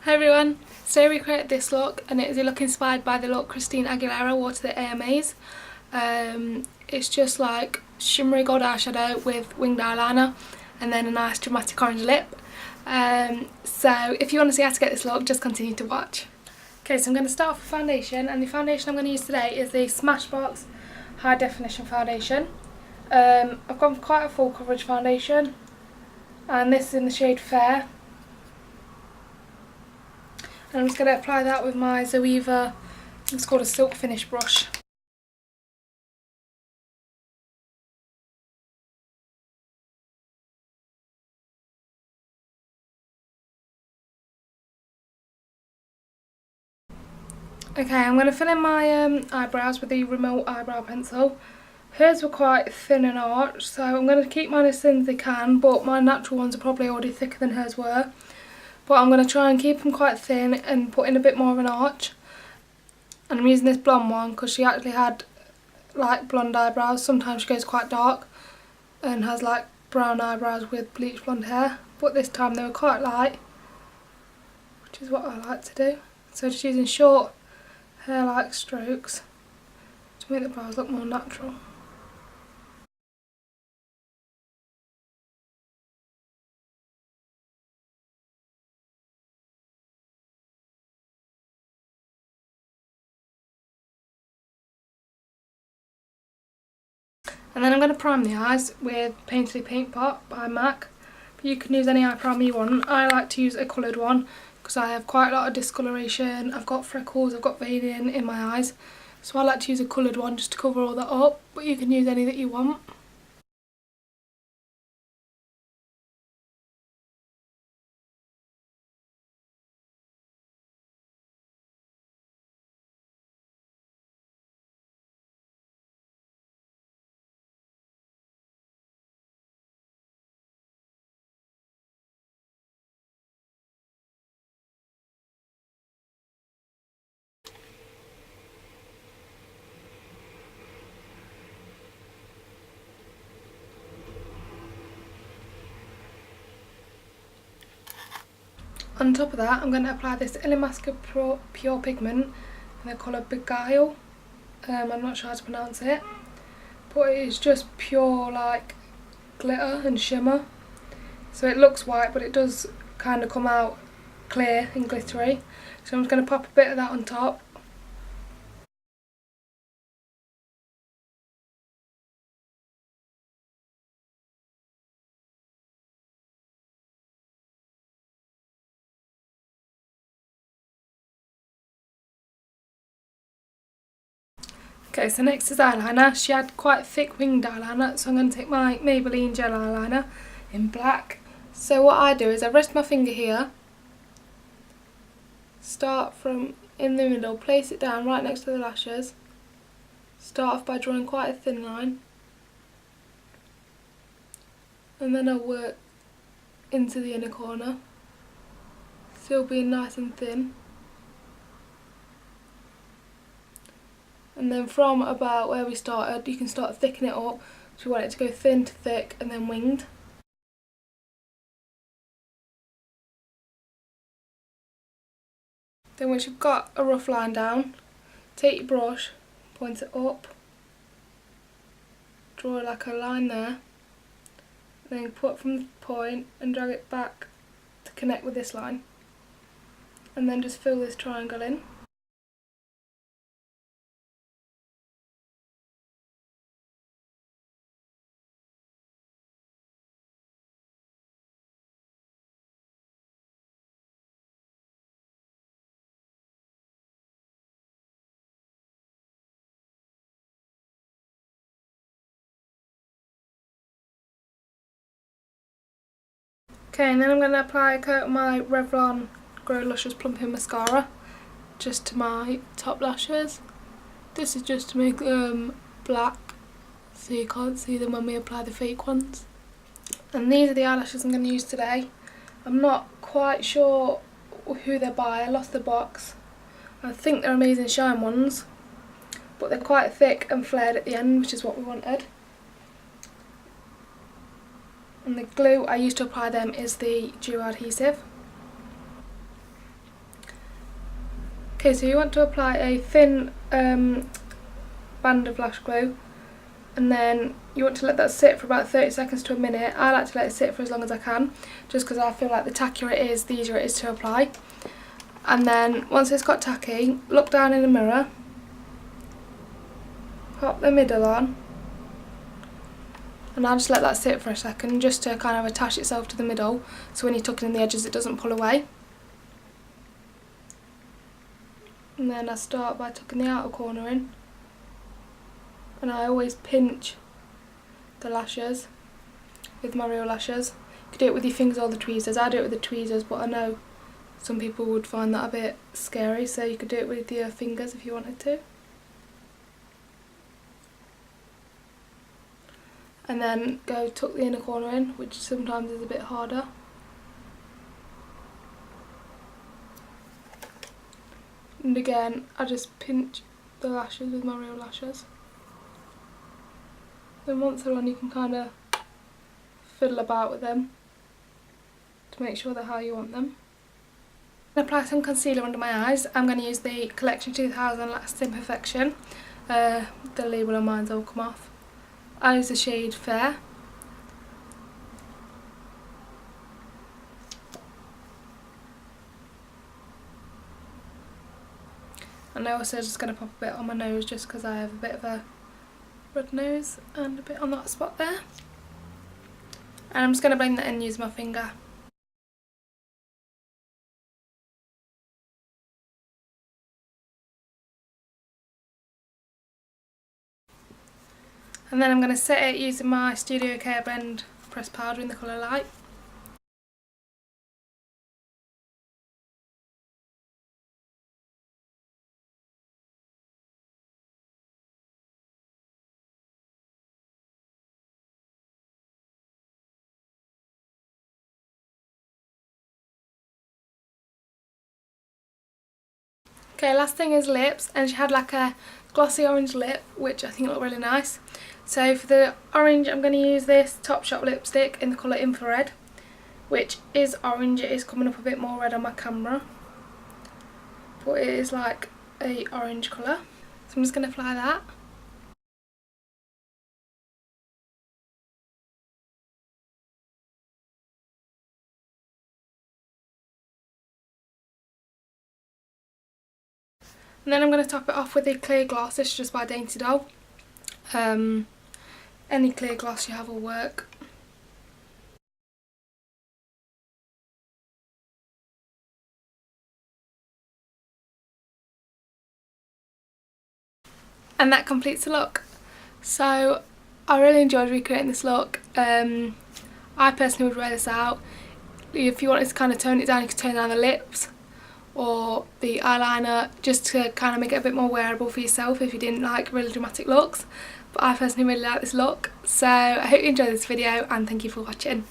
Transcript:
Hi everyone, so we created this look and it is a look inspired by the look Christina Aguilera wore to the AMAs. It's just like shimmery gold eyeshadow with winged eyeliner and then a nice dramatic orange lip. So if you want to see how to get this look, just continue to watch. Okay, so I'm going to start off with foundation, and the foundation I'm going to use today is the Smashbox High Definition Foundation. I've gone for quite a full coverage foundation and this is in the shade Fair. And I'm just going to apply that with my Zoeva, it's called a Silk Finish brush. Okay, I'm going to fill in my eyebrows with the Rimmell eyebrow pencil. Hers were quite thin and arched, so I'm going to keep mine as thin as they can, but my natural ones are probably already thicker than hers were. But I'm going to try and keep them quite thin and put in a bit more of an arch. And I'm using this blonde one because she actually had like blonde eyebrows. Sometimes she goes quite dark and has like brown eyebrows with bleach blonde hair. But this time they were quite light, which is what I like to do. So just using short hair-like strokes to make the brows look more natural. And then I'm going to prime the eyes with Painterly Paint Pot by MAC. But you can use any eye primer you want. I like to use a coloured one because I have quite a lot of discoloration. I've got freckles, I've got veining in my eyes. So I like to use a coloured one just to cover all that up. But you can use any that you want. On top of that, I'm going to apply this Illamasqua Pure Pigment in the colour Beguile. I'm not sure how to pronounce it, but it is just pure like glitter and shimmer. So it looks white, but it does kind of come out clear and glittery. So I'm just going to pop a bit of that on top. Okay, so next is eyeliner. She had quite thick winged eyeliner, so I'm going to take my Maybelline Gel Liner in black. So what I do is I rest my finger here, start from in the middle, place it down right next to the lashes, start off by drawing quite a thin line, and then I'll work into the inner corner, still being nice and thin. And then from about where we started, you can start thickening it up. So you want it to go thin to thick and then winged. Then once you've got a rough line down, take your brush, point it up, draw like a line there, then put from the point and drag it back to connect with this line. And then just fill this triangle in. Okay, and then I'm going to apply a coat of my Revlon Grow Luscious Plumping Mascara just to my top lashes. This is just to make them black so you can't see them when we apply the fake ones. And these are the eyelashes I'm going to use today. I'm not quite sure who they're by, I lost the box. I think they're Amazing Shine ones, but they're quite thick and flared at the end, which is what we wanted. And the glue I use to apply them is the Duo adhesive. Okay, so you want to apply a thin band of lash glue, and then you want to let that sit for about 30 seconds to a minute. I like to let it sit for as long as I can, just because I feel like the tackier it is, the easier it is to apply. And then once it's got tacky, look down in the mirror, pop the middle on, and I'll just let that sit for a second just to kind of attach itself to the middle, so when you're tucking in the edges it doesn't pull away. And then I start by tucking the outer corner in, and I always pinch the lashes with my real lashes. You could do it with your fingers or the tweezers. I do it with the tweezers, but I know some people would find that a bit scary, so you could do it with your fingers if you wanted to. And then go tuck the inner corner in, which sometimes is a bit harder. And again, I just pinch the lashes with my real lashes. Then once they're on, you can kind of fiddle about with them to make sure they're how you want them. Apply some concealer under my eyes. I'm going to use the Collection 2000 Lasting Perfection. The label on mine's all come off. I use the shade Fair. And I'm also just going to pop a bit on my nose just because I have a bit of a red nose and a bit on that spot there. And I'm just going to blend that in and use my finger. And then I'm going to set it using my Studio Careblend pressed powder in the colour Light. Okay, last thing is lips, and she had like a glossy orange lip, which I think looked really nice. So for the orange, I'm going to use this Topshop lipstick in the colour Infrared, which is orange. It is coming up a bit more red on my camera, but it is like a orange colour. So I'm just going to apply that. And then I'm going to top it off with a clear gloss. This is just by Dainty doll. Any clear gloss you have will work. And that completes the look. So I really enjoyed recreating this look. I personally would wear this out. If you wanted to kind of tone it down, you could tone down the lips or the eyeliner just to kind of make it a bit more wearable for yourself if you didn't like really dramatic looks. But I personally really like this look. So I hope you enjoyed this video and thank you for watching.